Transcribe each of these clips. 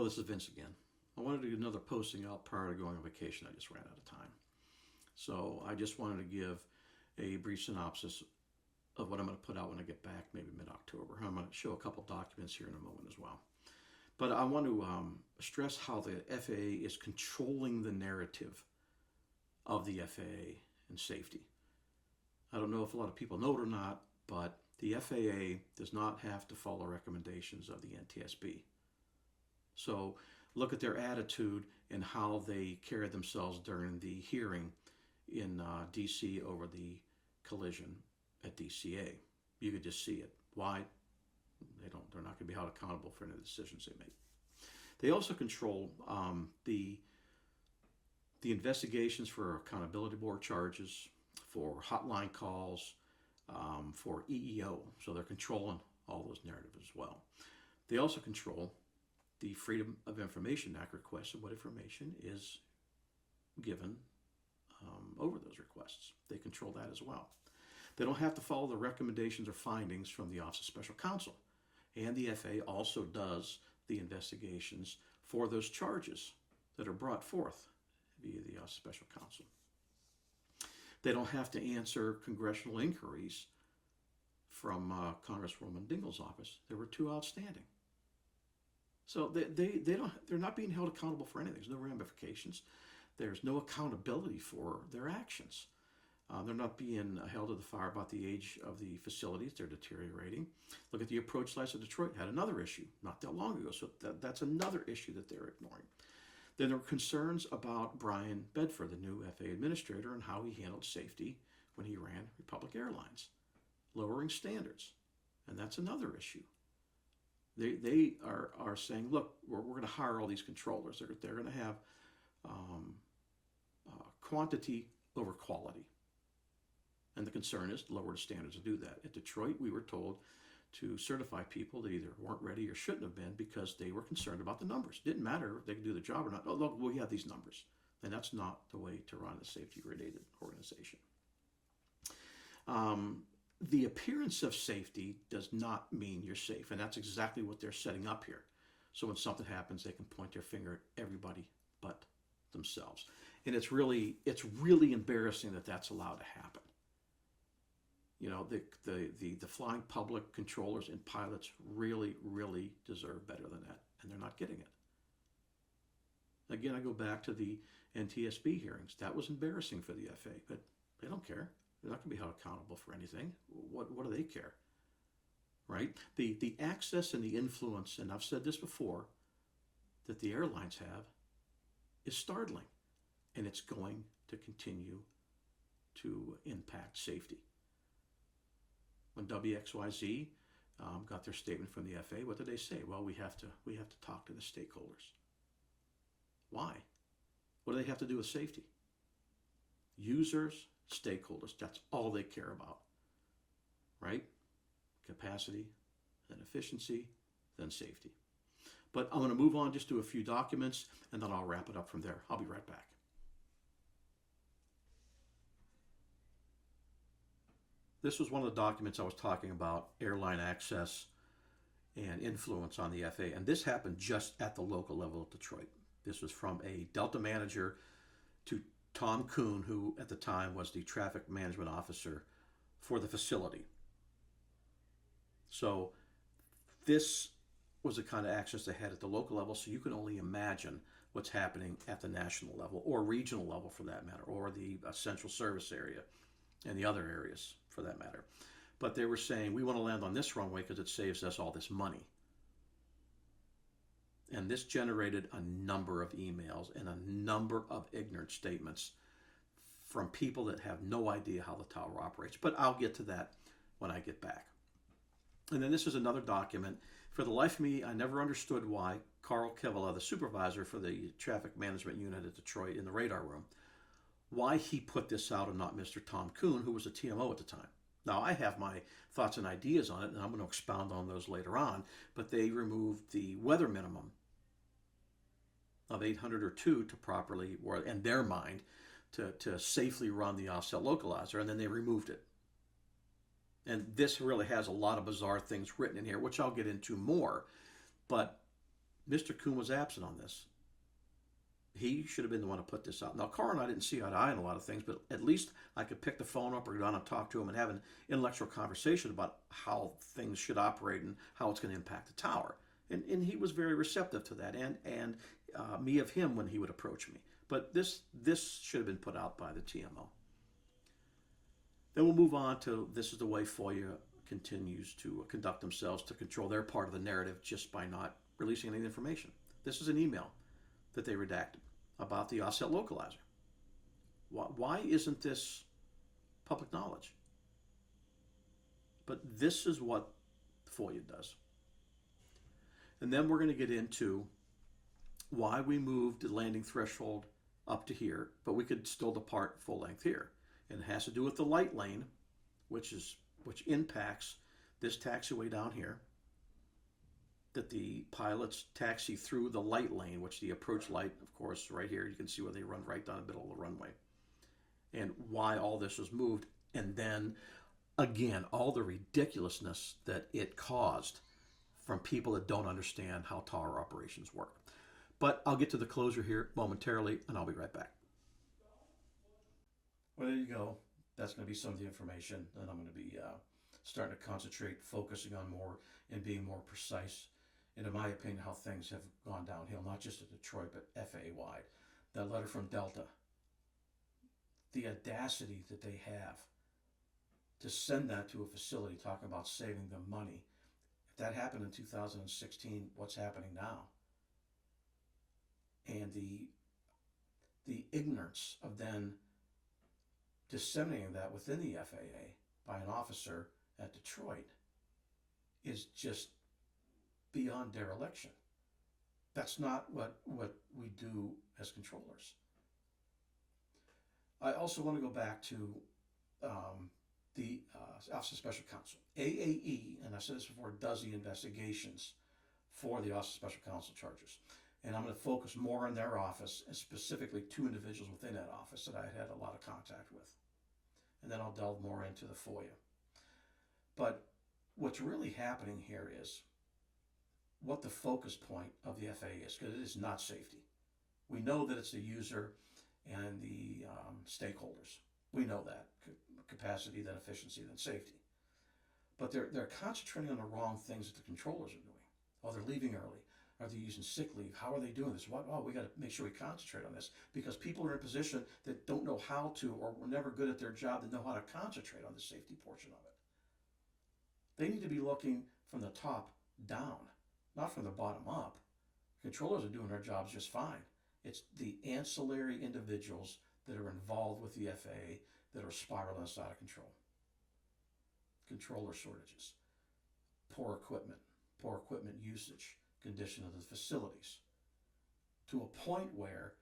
Well, this is Vince again. I wanted to do another posting out prior to going on vacation. I just ran out of time. So I just wanted to give a brief synopsis of what I'm going to put out when I get back, maybe mid-October. I'm going to show a couple documents here in a moment as well. But I want to stress how the FAA is controlling the narrative of the FAA and safety. I don't know if a lot of people know it or not, but the FAA does not have to follow recommendations of the NTSB. So look at their attitude and how they carried themselves during the hearing in DC over the collision at DCA. You could just see it. Why? They're not going to be held accountable for any of the decisions they make. They also control the investigations for accountability board charges, for hotline calls, for EEO. So they're controlling all those narratives as well. They also control the Freedom of Information Act requests and what information is given over those requests. They control that as well. They don't have to follow the recommendations or findings from the Office of Special Counsel. And the FAA also does the investigations for those charges that are brought forth via the Office of Special Counsel. They don't have to answer congressional inquiries from Congresswoman Dingell's office. There were two outstanding. So they're not being held accountable for anything. There's no ramifications. There's no accountability for their actions. They're not being held to the fire about the age of the facilities. They're deteriorating. Look at the approach lights of Detroit. Had another issue not that long ago. So that's another issue that they're ignoring. Then there were concerns about Brian Bedford, the new FAA administrator, and how he handled safety when he ran Republic Airlines, lowering standards. And that's another issue. They are saying, look, we're going to hire all these controllers. They're going to have quantity over quality. And the concern is lower the standards to do that. At Detroit, we were told to certify people that either weren't ready or shouldn't have been because they were concerned about the numbers. Didn't matter if they could do the job or not. Oh, look, we have these numbers. And that's not the way to run a safety-related organization. The appearance of safety does not mean you're safe. And that's exactly what they're setting up here. So when something happens, they can point their finger at everybody but themselves. And it's really embarrassing that that's allowed to happen. You know, the flying public, controllers and pilots really deserve better than that, and they're not getting it. Again, I go back to the NTSB hearings. That was embarrassing for the FAA, but they don't care. They're not going to be held accountable for anything. What do they care? Right? The access and the influence, and I've said this before, that the airlines have is startling, and it's going to continue to impact safety. When WXYZ got their statement from the FAA, what did they say? Well, we have to talk to the stakeholders. Why? What do they have to do with safety? Users, stakeholders, that's all they care about, right? Capacity, then efficiency, then safety. But I'm going to move on just to a few documents, and then I'll wrap it up from there. I'll be right back. This was one of the documents I was talking about, airline access and influence on the FAA. And this happened just at the local level of Detroit. This was from a Delta manager to Tom Kuhn, who at the time was the traffic management officer for the facility. So this was the kind of access they had at the local level, so you can only imagine what's happening at the national level or regional level for that matter, or the central service area and the other areas for that matter. But they were saying, we want to land on this runway because it saves us all this money. And this generated a number of emails and a number of ignorant statements from people that have no idea how the tower operates. But I'll get to that when I get back. And then this is another document. For the life of me, I never understood why Carl Kevela, the supervisor for the traffic management unit at Detroit in the radar room, why he put this out and not Mr. Tom Kuhn, who was a TMO at the time. Now, I have my thoughts and ideas on it, and I'm going to expound on those later on, but they removed the weather minimum of 800 or 2 to properly, or in their mind, to safely run the offset localizer, and then they removed it. And this really has a lot of bizarre things written in here, which I'll get into more, but Mr. Kuhn was absent on this. He should have been the one to put this out. Now, Carl and I didn't see eye to eye on a lot of things, but at least I could pick the phone up or go down and talk to him and have an intellectual conversation about how things should operate and how it's going to impact the tower. And he was very receptive to that, and me of him when he would approach me. But this should have been put out by the TMO. Then we'll move on to this is the way FOIA continues to conduct themselves to control their part of the narrative just by not releasing any information. This is an email that they redacted about the offset localizer. Why isn't this public knowledge? But this is what FOIA does. And then we're going to get into why we moved the landing threshold up to here, but we could still depart full length here. And it has to do with the light lane, which impacts this taxiway down here, that the pilots taxi through the light lane, which the approach light, of course, right here, you can see where they run right down the middle of the runway. And why all this was moved. And then, again, all the ridiculousness that it caused from people that don't understand how tower operations work. But I'll get to the closer here momentarily, and I'll be right back. Well, there you go. That's going to be some of the information, and I'm going to be starting to concentrate, focusing on more and being more precise. And in my opinion, how things have gone downhill, not just at Detroit, but FAA-wide. That letter from Delta, the audacity that they have to send that to a facility talking about saving them money. If that happened in 2016, what's happening now? And the ignorance of then disseminating that within the FAA by an officer at Detroit is just beyond dereliction. That's not what we do as controllers. I also want to go back to the Office of Special Counsel. AAE, and I said this before, does the investigations for the Office of Special Counsel charges. And I'm going to focus more on their office, and specifically two individuals within that office that I had a lot of contact with. And then I'll delve more into the FOIA. But what's really happening here is what the focus point of the FAA is, because it is not safety. We know that it's the user and the stakeholders. We know that. Capacity, then efficiency, then safety. But they're concentrating on the wrong things that the controllers are doing. Oh, they're leaving early. Are they using sick leave? How are they doing this? Oh, we got to make sure we concentrate on this, because people are in a position that don't know how to, or were never good at their job, to know how to concentrate on the safety portion of it. They need to be looking from the top down, not from the bottom up. Controllers are doing their jobs just fine. It's the ancillary individuals that are involved with the FAA that are spiraling us out of control. Controller shortages, poor equipment usage, condition of the facilities, to a point where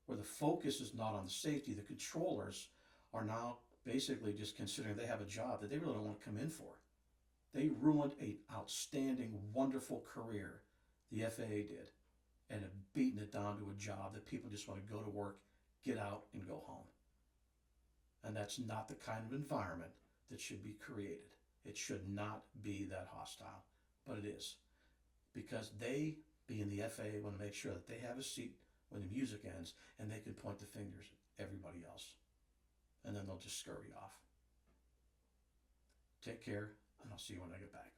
the focus is not on the safety. The controllers are now basically just considering they have a job that they really don't want to come in for. They ruined an outstanding, wonderful career the FAA did, and have beaten it down to a job that people just want to go to work, get out, and go home. And that's not the kind of environment that should be created. It should not be that hostile, but it is. Because they, being the FAA, want to make sure that they have a seat when the music ends, and they can point the fingers at everybody else. And then they'll just scurry off. Take care, and I'll see you when I get back.